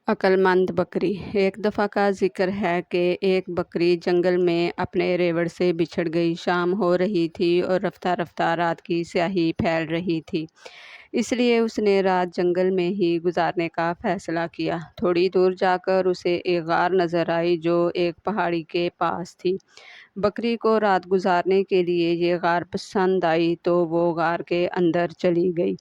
अक्लमंद बकरी। एक दफ़ा का जिक्र है कि एक बकरी जंगल में अपने रेवड़ से बिछड़ गई। शाम हो रही थी और रफ्ता रफ्ता रात की स्याही फैल रही थी, इसलिए उसने रात जंगल में ही गुजारने का फ़ैसला किया। थोड़ी दूर जाकर उसे एक गार नज़र आई जो एक पहाड़ी के पास थी। बकरी को रात गुजारने के लिए ये गार पसंद आई तो वो गार के अंदर चली गई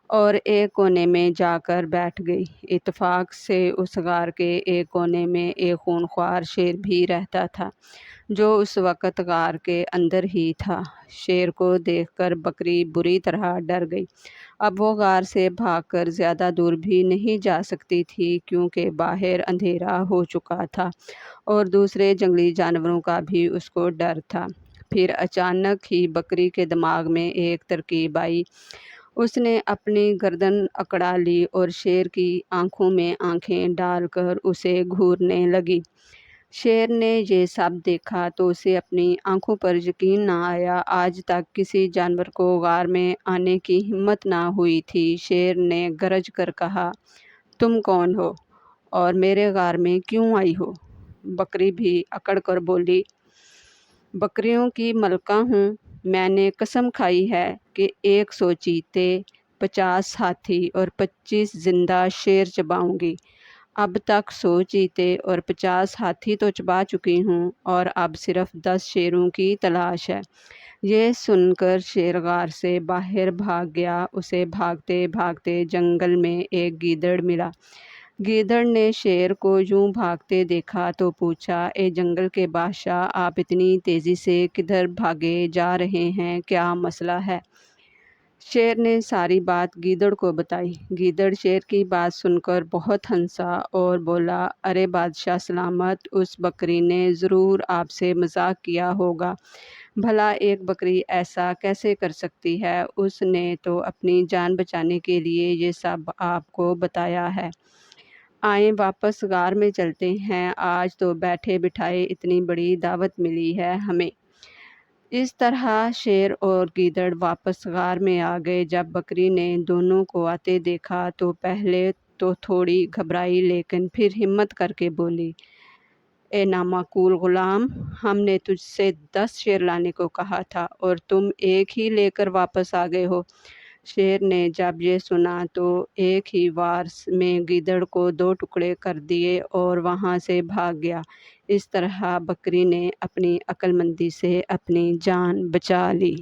और एक कोने में जाकर बैठ गई। इत्तेफाक से उस गार के एक कोने में एक खूंखार शेर भी रहता था, जो उस वक़्त गार के अंदर ही था। शेर को देखकर बकरी बुरी तरह डर गई। अब वो गार से भागकर ज़्यादा दूर भी नहीं जा सकती थी, क्योंकि बाहर अंधेरा हो चुका था और दूसरे जंगली जानवरों का भी उसको डर था। फिर अचानक ही बकरी के दिमाग में एक तरकीब आई। उसने अपनी गर्दन अकड़ा ली और शेर की आंखों में आंखें डालकर उसे घूरने लगी। शेर ने ये सब देखा तो उसे अपनी आंखों पर यकीन ना आया। आज तक किसी जानवर को गार में आने की हिम्मत ना हुई थी। शेर ने गरज कर कहा, तुम कौन हो और मेरे गार में क्यों आई हो? बकरी भी अकड़ कर बोली, बकरियों की मलका हूँ। मैंने कसम खाई है कि 100 चीते, 50 हाथी और 25 जिंदा शेर चबाऊंगी। अब तक 100 चीते और 50 हाथी तो चबा चुकी हूँ और अब सिर्फ 10 शेरों की तलाश है। ये सुनकर शेर गार से बाहर भाग गया। उसे भागते भागते जंगल में एक गीदड़ मिला। गीदड़ ने शेर को यूं भागते देखा तो पूछा, ए जंगल के बादशाह, आप इतनी तेज़ी से किधर भागे जा रहे हैं? क्या मसला है? शेर ने सारी बात गीदड़ को बताई। गीदड़ शेर की बात सुनकर बहुत हंसा और बोला, अरे बादशाह सलामत, उस बकरी ने ज़रूर आपसे मजाक किया होगा। भला एक बकरी ऐसा कैसे कर सकती है? उसने तो अपनी जान बचाने के लिए ये सब आपको बताया है। आए वापस गार में चलते हैं, आज तो बैठे बिठाए इतनी बड़ी दावत मिली है हमें। इस तरह शेर और गीदड़ वापस गार में आ गए। जब बकरी ने दोनों को आते देखा तो पहले तो थोड़ी घबराई, लेकिन फिर हिम्मत करके बोली, ए नामाकूल गुलाम, हमने तुझसे 10 शेर लाने को कहा था और तुम एक ही लेकर वापस आ गए हो। शेर ने जब ये सुना तो एक ही वार में गीदड़ को 2 टुकड़े कर दिए और वहाँ से भाग गया। इस तरह बकरी ने अपनी अक्लमंदी से अपनी जान बचा ली।